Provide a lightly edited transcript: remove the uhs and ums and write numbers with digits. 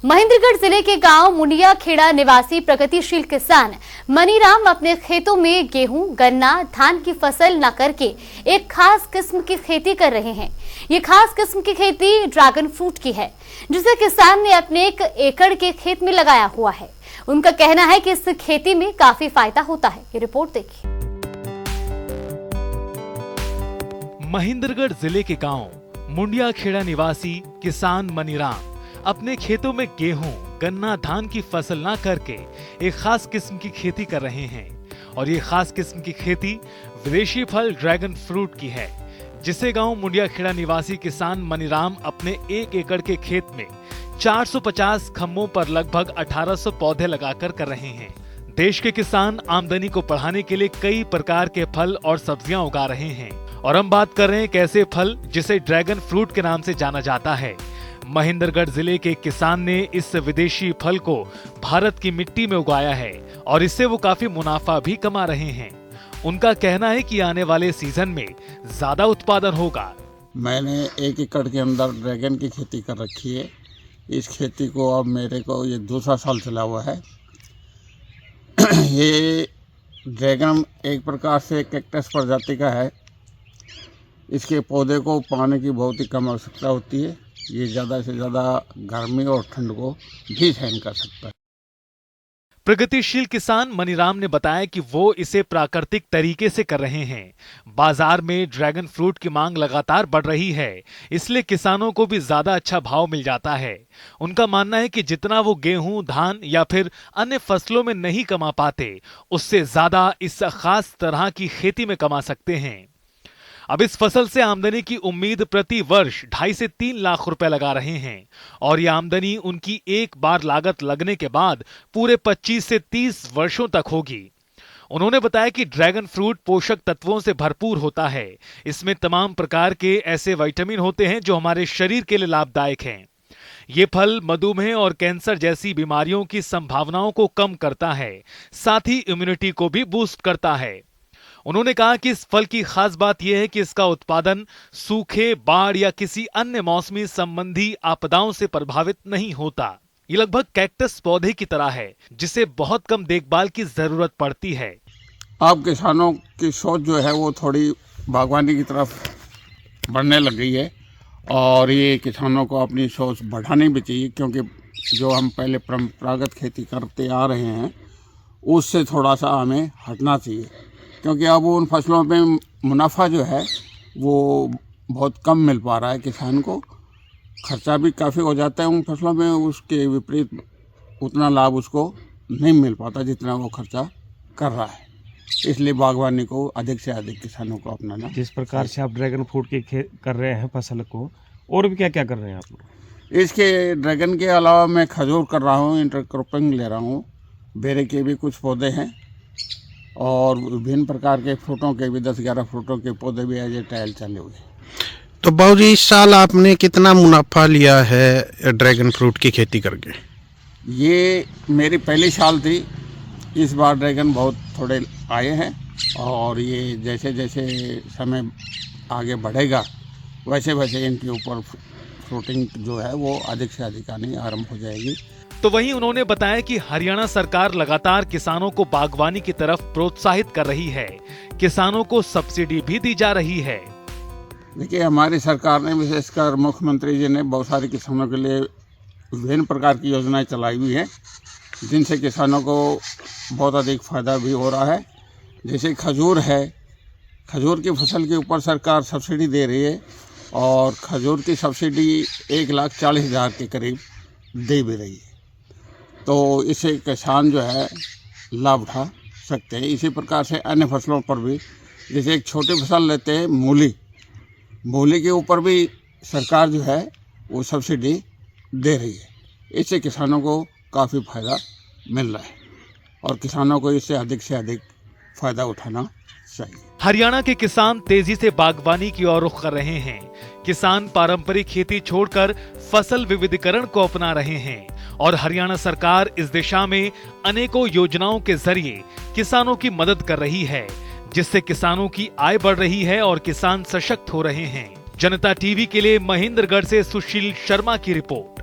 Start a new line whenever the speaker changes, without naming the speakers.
महेंद्रगढ़ जिले के गांव मुंडिया खेड़ा निवासी प्रगतिशील किसान मनीराम अपने खेतों में गेहूं, गन्ना, धान की फसल न करके एक खास किस्म की खेती कर रहे हैं। ये खास किस्म की खेती ड्रैगन फ्रूट की है, जिसे किसान ने अपने 1 एकड़ के खेत में लगाया हुआ है। उनका कहना है कि इस खेती में काफी फायदा होता है। ये रिपोर्ट देखिए।
महेंद्रगढ़ जिले के गांव मुंडिया खेड़ा निवासी किसान मनीराम अपने खेतों में गेहूं, गन्ना, धान की फसल ना करके एक खास किस्म की खेती कर रहे हैं। और ये खास किस्म की खेती विदेशी फल ड्रैगन फ्रूट की है, जिसे गांव मुंडिया खेड़ा निवासी किसान मनीराम अपने 1 एकड़ के खेत में 450 खम्भों पर लगभग 1800 पौधे लगाकर कर रहे हैं। देश के किसान आमदनी को बढ़ाने के लिए कई प्रकार के फल और सब्जियां उगा रहे हैं। और हम बात कर रहे हैं एक ऐसे फल जिसे ड्रैगन फ्रूट के नाम से जाना जाता है। महेंद्रगढ़ जिले के किसान ने इस विदेशी फल को भारत की मिट्टी में उगाया है और इससे वो काफी मुनाफा भी कमा रहे हैं। उनका कहना है कि आने वाले सीजन में ज्यादा उत्पादन होगा।
मैंने 1 एकड़ के अंदर ड्रैगन की खेती कर रखी है। इस खेती को अब मेरे को ये दूसरा साल चला हुआ है। ये ड्रैगन एक प्रकार से कैक्टस प्रजाति का है। इसके पौधे को पानी की बहुत ही कम आवश्यकता होती है। ये ज़्यादा से ज़्यादा गर्मी और ठंड को भी सहन कर सकता है।
प्रगतिशील किसान मनीराम ने बताया कि वो इसे प्राकृतिक तरीके से कर रहे हैं। बाजार में ड्रैगन फ्रूट की मांग लगातार बढ़ रही है, इसलिए किसानों को भी ज्यादा अच्छा भाव मिल जाता है। उनका मानना है कि जितना वो गेहूं, धान या फिर अन्य फसलों में नहीं कमा पाते, उससे ज्यादा इस खास तरह की खेती में कमा सकते हैं। अब इस फसल से आमदनी की उम्मीद प्रति वर्ष 2.5 से 3 लाख रुपए लगा रहे हैं और ये आमदनी उनकी एक बार लागत लगने के बाद पूरे 25 से 30 वर्षों तक होगी। उन्होंने बताया कि ड्रैगन फ्रूट पोषक तत्वों से भरपूर होता है। इसमें तमाम प्रकार के ऐसे विटामिन होते हैं जो हमारे शरीर के लिए लाभदायक हैं। ये फल मधुमेह और कैंसर जैसी बीमारियों की संभावनाओं को कम करता है, साथ ही इम्यूनिटी को भी बूस्ट करता है। उन्होंने कहा कि इस फल की खास बात यह है कि इसका उत्पादन सूखे, बाढ़ या किसी अन्य मौसमी संबंधी आपदाओं से प्रभावित नहीं होता। ये लगभग कैक्टस पौधे की तरह है, जिसे बहुत कम देखभाल की जरूरत पड़ती है।
अब किसानों की सोच जो है वो थोड़ी बागवानी की तरफ बढ़ने लग गई है और ये किसानों को अपनी सोच बढ़ानी भी चाहिए, क्योंकि जो हम पहले परंपरागत खेती करते आ रहे हैं उससे थोड़ा सा हमें हटना चाहिए, क्योंकि अब उन फसलों में मुनाफा जो है वो बहुत कम मिल पा रहा है। किसान को खर्चा भी काफ़ी हो जाता है उन फसलों में, उसके विपरीत उतना लाभ उसको नहीं मिल पाता जितना वो खर्चा कर रहा है। इसलिए बागवानी को अधिक से अधिक किसानों को अपनाना।
जिस प्रकार से आप ड्रैगन फ्रूट की कर रहे हैं फसल को, और भी क्या क्या कर रहे हैं आप लोग?
इसके ड्रैगन के अलावा मैं खजूर कर रहा हूँ, इंटरक्रॉपिंग ले रहा हूँ, बेरे के भी कुछ पौधे हैं और विभिन्न प्रकार के फ्रूटों के भी 10-11 फ्रूटों के पौधे भी एज ए ट्रायल चले हुए।
तो बाबू जी, इस साल आपने कितना मुनाफा लिया है ड्रैगन फ्रूट की खेती करके?
ये मेरी पहली साल थी। इस बार ड्रैगन बहुत थोड़े आए हैं और ये जैसे जैसे समय आगे बढ़ेगा वैसे वैसे इनके ऊपर फ्रूटिंग जो है वो अधिक से अधिक आनी आरंभ हो जाएगी।
तो वहीं उन्होंने बताया कि हरियाणा सरकार लगातार किसानों को बागवानी की तरफ प्रोत्साहित कर रही है। किसानों को सब्सिडी भी दी जा रही है।
देखिए, हमारी सरकार ने, विशेषकर मुख्यमंत्री जी ने, बहुत सारे किसानों के लिए विभिन्न प्रकार की योजनाएं चलाई हुई है, जिनसे किसानों को बहुत अधिक फायदा भी हो रहा है। जैसे खजूर है, खजूर की फसल के ऊपर सरकार सब्सिडी दे रही है और खजूर की सब्सिडी 1,40,000 के करीब दे भी रही है। तो इससे किसान जो है लाभ उठा सकते हैं। इसी प्रकार से अन्य फसलों पर भी, जैसे एक छोटी फसल लेते हैं मूली के ऊपर भी सरकार जो है वो सब्सिडी दे रही है। इससे किसानों को काफ़ी फायदा मिल रहा है और किसानों को इससे अधिक फायदा उठाना चाहिए।
हरियाणा के किसान तेजी से बागवानी की ओर रुख कर रहे हैं। किसान पारंपरिक खेती छोड़कर फसल विविधीकरण को अपना रहे हैं और हरियाणा सरकार इस दिशा में अनेकों योजनाओं के जरिए किसानों की मदद कर रही है, जिससे किसानों की आय बढ़ रही है और किसान सशक्त हो रहे हैं। जनता टीवी के लिए महेंद्रगढ़ से सुशील शर्मा की रिपोर्ट।